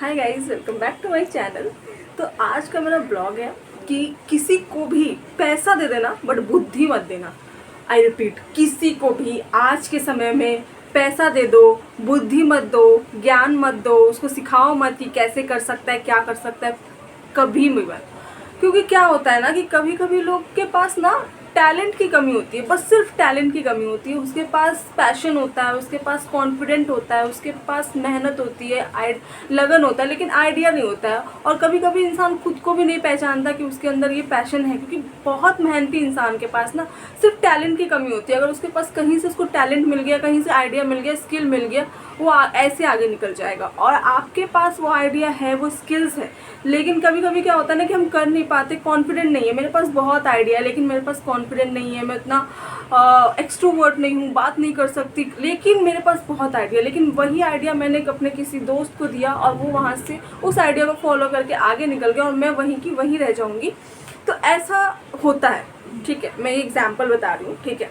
Hi guys, welcome back to my channel. तो आज का मेरा ब्लॉग है कि किसी को भी पैसा दे देना बट बुद्धि मत देना। आई रिपीट, किसी को भी आज के समय में पैसा दे दो, बुद्धि मत दो, ज्ञान मत दो, उसको सिखाओ मत कि कैसे कर सकता है, क्या कर सकता है, कभी भी मत। क्योंकि क्या होता है ना कि कभी कभी लोग के पास ना टैलेंट की कमी होती है, बस सिर्फ टैलेंट की कमी होती है। उसके पास पैशन होता है, उसके पास कॉन्फिडेंट होता है, उसके पास मेहनत होती है, लगन होता है, लेकिन आइडिया नहीं होता है। और कभी कभी इंसान खुद को भी नहीं पहचानता कि उसके अंदर ये पैशन है, क्योंकि बहुत मेहनती इंसान के पास ना सिर्फ टैलेंट की कमी होती है। अगर उसके पास कहीं से उसको टैलेंट मिल गया, कहीं से आइडिया मिल गया, स्किल मिल गया, वो ऐसे आगे निकल जाएगा। और आपके पास वो आइडिया है, वो स्किल्स है, लेकिन कभी कभी क्या होता है ना कि हम कर नहीं पाते, कॉन्फिडेंट नहीं है। मेरे पास बहुत आइडिया है लेकिन मेरे पास कॉन्फिडेंट नहीं है, मैं इतना एक्सट्रोवर्ट नहीं हूँ, बात नहीं कर सकती, लेकिन मेरे पास बहुत आइडिया। लेकिन वही आइडिया मैंने अपने किसी दोस्त को दिया और वो वहाँ से उस आइडिया को फॉलो करके आगे निकल गया और मैं वहीं की वहीं रह जाऊँगी। तो ऐसा होता है, ठीक है। मैं एग्जाम्पल बता रही हूँ, ठीक है,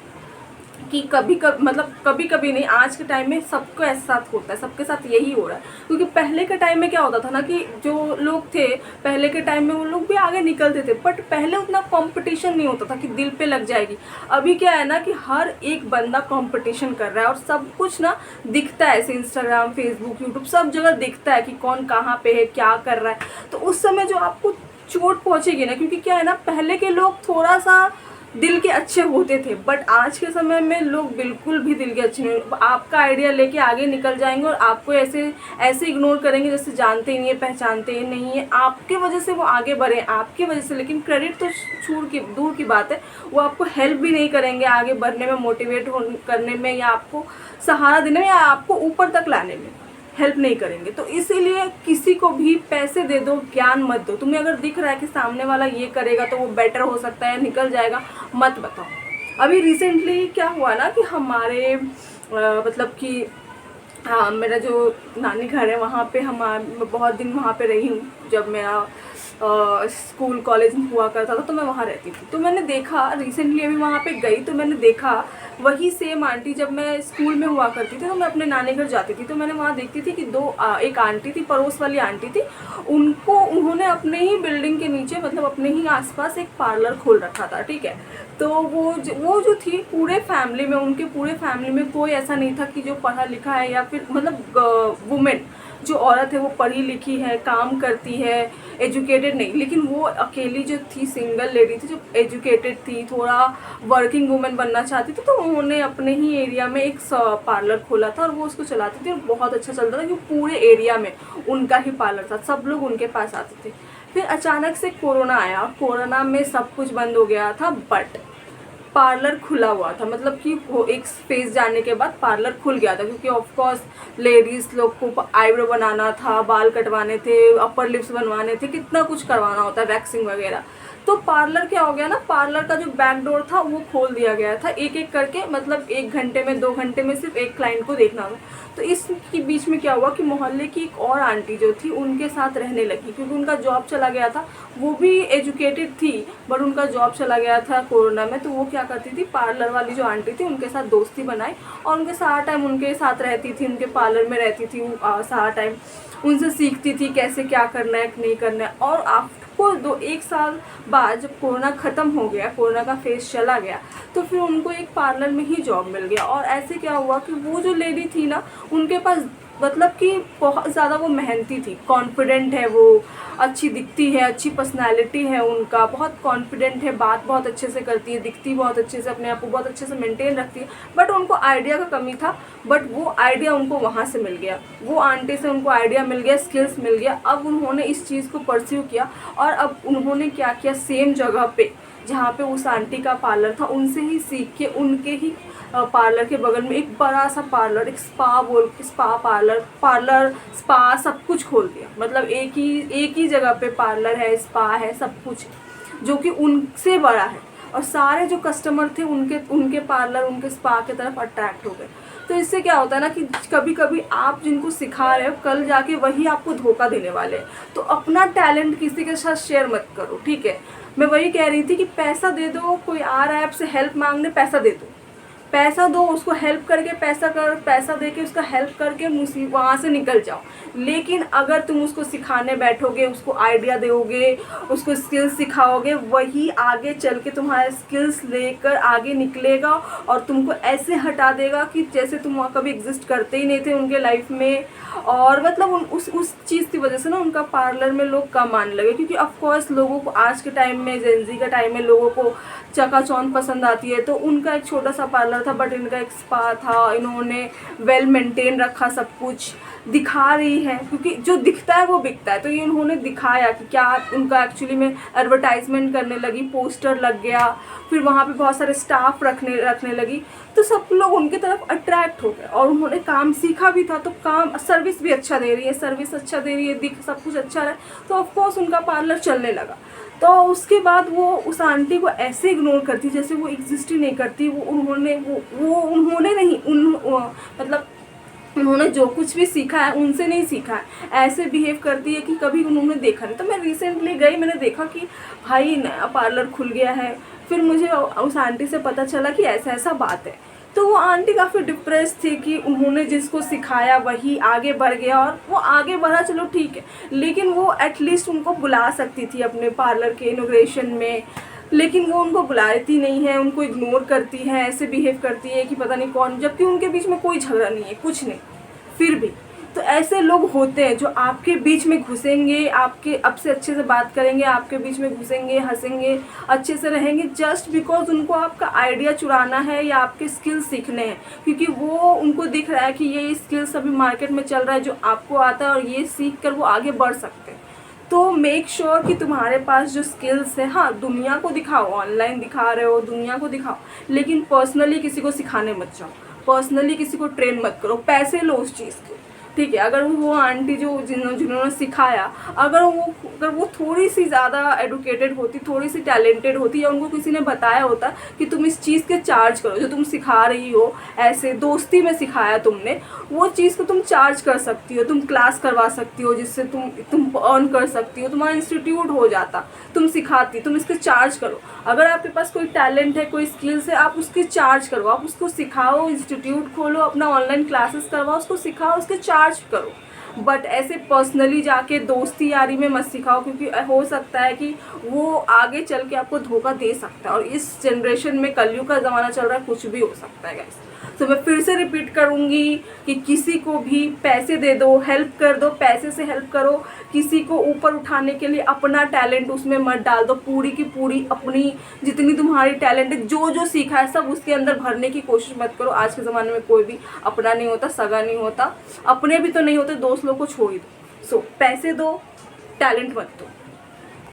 कि कभी कभी नहीं, आज के टाइम में सबको ऐसा साथ होता है, सबके साथ यही हो रहा है। क्योंकि पहले के टाइम में क्या होता था ना कि जो लोग थे पहले के टाइम में वो लोग भी आगे निकलते थे, बट पहले उतना कंपटीशन नहीं होता था कि दिल पे लग जाएगी। अभी क्या है ना कि हर एक बंदा कंपटीशन कर रहा है और सब कुछ ना दिखता है, ऐसे इंस्टाग्राम, फेसबुक, यूट्यूब सब जगह दिखता है कि कौन कहाँ पे है, क्या कर रहा है। तो उस समय जो आपको चोट पहुंचेगी ना, क्योंकि क्या है ना, पहले के लोग थोड़ा सा दिल के अच्छे होते थे, बट आज के समय में लोग बिल्कुल भी दिल के अच्छे नहीं। आपका आइडिया लेके आगे निकल जाएंगे और आपको ऐसे ऐसे इग्नोर करेंगे जैसे जानते ही नहीं है, पहचानते ही नहीं है। आपके वजह से वो आगे बढ़े, आपकी वजह से, लेकिन क्रेडिट तो दूर की बात है, वो आपको हेल्प भी नहीं करेंगे आगे बढ़ने में, मोटिवेट करने में, या आपको सहारा देने में, या आपको ऊपर तक लाने में हेल्प नहीं करेंगे। तो इसीलिए किसी को भी पैसे दे दो, ज्ञान मत दो। तुम्हें अगर दिख रहा है कि सामने वाला ये करेगा तो वो बेटर हो सकता है, निकल जाएगा, मत बताओ। अभी रिसेंटली क्या हुआ ना कि हमारे मतलब कि हाँ, मेरा जो नानी घर है वहाँ पे मैं बहुत दिन वहाँ पे रही हूँ। जब मेरा स्कूल कॉलेज हुआ करता था तो मैं वहाँ रहती थी। तो मैंने देखा, रिसेंटली अभी वहाँ पे गई तो मैंने देखा वही सेम आंटी। जब मैं स्कूल में हुआ करती थी तो मैं अपने नानी घर जाती थी, तो मैंने वहाँ देखती थी कि एक आंटी थी, पड़ोस वाली आंटी थी, उन्होंने अपने ही बिल्डिंग के नीचे, मतलब अपने ही आसपास एक पार्लर खोल रखा था, ठीक है। तो वो जो थी, पूरे फैमिली में, उनके पूरे फैमिली में कोई ऐसा नहीं था कि जो पढ़ा लिखा है, या फिर मतलब वुमेन जो औरत है वो पढ़ी लिखी है, काम करती है, एजुकेटेड नहीं, लेकिन वो अकेली जो थी, सिंगल लेडी थी, जो एजुकेटेड थी, थोड़ा वर्किंग वुमेन बनना चाहती थी। तो उन्होंने अपने ही एरिया में एक पार्लर खोला था और वो उसको चलाती थी और बहुत अच्छा चलता था, क्योंकि पूरे एरिया में उनका ही पार्लर था, सब लोग उनके पास आते थे। फिर अचानक से कोरोना आया, कोरोना में सब कुछ बंद हो गया था, बट पार्लर खुला हुआ था। मतलब कि वो एक फेज जाने के बाद पार्लर खुल गया था, क्योंकि ऑफ कोर्स लेडीज़ लोग को आईब्रो बनाना था, बाल कटवाने थे, अपर लिप्स बनवाने थे, कितना कुछ करवाना होता है, वैक्सिंग वगैरह। तो पार्लर क्या हो गया ना, पार्लर का जो बैक डोर था वो खोल दिया गया था, एक एक करके, मतलब 1 घंटे में, 2 घंटे में सिर्फ एक क्लाइंट को देखना था। तो इसके बीच में क्या हुआ कि मोहल्ले की एक और आंटी जो थी उनके साथ रहने लगी, क्योंकि उनका जॉब चला गया था। वो भी एजुकेटेड थी बट उनका जॉब चला गया था कोरोना में। तो वो क्या करती थी, पार्लर वाली जो आंटी थी उनके साथ दोस्ती बनाई और उनके सारा टाइम उनके साथ रहती थी, उनके पार्लर में रहती थी, सारा टाइम उनसे सीखती थी कैसे क्या करना है, नहीं करना है। और आपको 1 साल बाद जब कोरोना ख़त्म हो गया, कोरोना का फेज चला गया, तो फिर उनको एक पार्लर में ही जॉब मिल गया। और ऐसे क्या हुआ कि वो जो लेडी थी ना, उनके पास, मतलब कि बहुत ज़्यादा वो मेहनती थी, कॉन्फिडेंट है, वो अच्छी दिखती है, अच्छी पर्सनालिटी है उनका, बहुत कॉन्फिडेंट है, बात बहुत अच्छे से करती है, दिखती बहुत अच्छे से, अपने आप को बहुत अच्छे से मेंटेन रखती है। बट उनको आइडिया का कमी था, बट वो आइडिया उनको वहाँ से मिल गया, वो आंटी से उनको आइडिया मिल गया, स्किल्स मिल गया। अब उन्होंने इस चीज़ को परस्यू किया और अब उन्होंने क्या किया, सेम जगह पे जहाँ पे उस आंटी का पार्लर था उनसे ही सीख के, उनके ही पार्लर के बगल में एक बड़ा सा पार्लर, एक स्पा पार्लर स्पा सब कुछ खोल दिया। मतलब एक ही जगह पे पार्लर है, स्पा है, सब कुछ जो कि उनसे बड़ा है। और सारे जो कस्टमर थे उनके पार्लर, उनके स्पा की तरफ अट्रैक्ट हो गए। तो इससे क्या होता है ना कि कभी कभी आप जिनको सिखा रहे हो, कल जाके वही आपको धोखा देने वाले हैं। तो अपना टैलेंट किसी के साथ शेयर मत करो, ठीक है। मैं वही कह रही थी कि पैसा दे दो, कोई आ रहा है आपसे हेल्प मांगने, पैसा दे दो, पैसा दो उसको, हेल्प करके पैसा दे के उसका हेल्प करके वहाँ से निकल जाओ। लेकिन अगर तुम उसको सिखाने बैठोगे, उसको आइडिया दोगे, उसको स्किल्स सिखाओगे, वही आगे चल के तुम्हारे स्किल्स लेकर आगे निकलेगा और तुमको ऐसे हटा देगा कि जैसे तुम वहाँ कभी एग्जिस्ट करते ही नहीं थे उनके लाइफ में। और मतलब उस चीज़ की वजह से ना उनका पार्लर में लोग कम आने लगे, क्योंकि ऑफकोर्स लोगों को आज के टाइम में, जेंजी का टाइम में, लोगों को चकाचौंध पसंद आती है। तो उनका एक छोटा सा पार्लर था, बट इनका एक स्पा था, इन्होंने वेल मेंटेन रखा, सब कुछ दिखा रही है, क्योंकि जो दिखता है वो बिकता है। तो ये उन्होंने दिखाया कि क्या उनका एक्चुअली में एडवर्टाइजमेंट करने लगी, पोस्टर लग गया, फिर वहाँ पे बहुत सारे स्टाफ रखने लगी, तो सब लोग उनकी तरफ अट्रैक्ट हो गए। और उन्होंने काम सीखा भी था, तो काम सर्विस भी अच्छा दे रही है, दिख सब कुछ अच्छा रहा, तो ऑफकोर्स उनका पार्लर चलने लगा। तो उसके बाद वो उस आंटी को ऐसे इग्नोर करती जैसे वो एग्जिस्ट ही नहीं करती। मतलब उन्होंने जो कुछ भी सीखा है उनसे नहीं सीखा है, ऐसे बिहेव करती है कि कभी उन्होंने देखा नहीं। तो मैं रिसेंटली गई, मैंने देखा कि भाई नया पार्लर खुल गया है, फिर मुझे उस आंटी से पता चला कि ऐसा ऐसा बात है। तो वो आंटी काफ़ी डिप्रेस थी कि उन्होंने जिसको सिखाया वही आगे बढ़ गया, और वो आगे बढ़ा, चलो ठीक है, लेकिन वो एटलीस्ट उनको बुला सकती थी अपने पार्लर के इनॉग्रेशन में, लेकिन वो उनको बुलाती नहीं है, उनको इग्नोर करती है, ऐसे बिहेव करती है कि पता नहीं कौन, जबकि उनके बीच में कोई झगड़ा नहीं है, कुछ नहीं, फिर भी। तो ऐसे लोग होते हैं जो आपके बीच में घुसेंगे, आपके अब से अच्छे से बात करेंगे, आपके बीच में घुसेंगे, हंसेंगे, अच्छे से रहेंगे, जस्ट बिकॉज उनको आपका आइडिया चुराना है या आपके स्किल्स सीखने हैं, क्योंकि वो उनको दिख रहा है कि ये स्किल्स अभी मार्केट में चल रहा है जो आपको आता है और ये सीख कर वो आगे बढ़ सकते हैं। तो मेक श्योर कि तुम्हारे पास जो स्किल्स है, हाँ दुनिया को दिखाओ, ऑनलाइन दिखा रहे हो दुनिया को दिखाओ, लेकिन पर्सनली किसी को सिखाने मत जाओ, पर्सनली किसी को ट्रेन मत करो, पैसे लो उस चीज़ के, ठीक है। अगर वो आंटी जिन्होंने सिखाया, अगर वो थोड़ी सी ज़्यादा एडुकेटेड होती, थोड़ी सी टैलेंटेड होती, या उनको किसी ने बताया होता कि तुम इस चीज़ के चार्ज करो, जो तुम सिखा रही हो, ऐसे दोस्ती में सिखाया तुमने, वो चीज़ को तुम चार्ज कर सकती हो, तुम क्लास करवा सकती हो जिससे तुम अर्न कर सकती हो, तुम्हारा इंस्टीट्यूट हो जाता, तुम सिखाती, तुम इसके चार्ज करो। अगर आपके पास कोई टैलेंट है, कोई स्किल्स है, आप उसके चार्ज करो, आप उसको सिखाओ, इंस्टीट्यूट खोलो, अपना ऑनलाइन क्लासेस करवाओ, उसको सिखाओ, उसके चार्ज करो। बट ऐसे पर्सनली जाके दोस्ती यारी में मत सिखाओ, क्योंकि हो सकता है कि वो आगे चल के आपको धोखा दे सकता है। और इस जनरेशन में कलयुग का ज़माना चल रहा है, कुछ भी हो सकता है गाइस। तो मैं फिर से रिपीट करूँगी कि किसी को भी पैसे दे दो, हेल्प कर दो, पैसे से हेल्प करो, किसी को ऊपर उठाने के लिए अपना टैलेंट उसमें मत डाल दो, पूरी की पूरी अपनी जितनी तुम्हारी टैलेंट है, जो जो सीखा है सब उसके अंदर भरने की कोशिश मत करो। आज के ज़माने में कोई भी अपना नहीं होता, सगा नहीं होता, अपने भी तो नहीं होते, दोस्त लोग को छोड़ ही दो। सो पैसे दो, टैलेंट मत दो।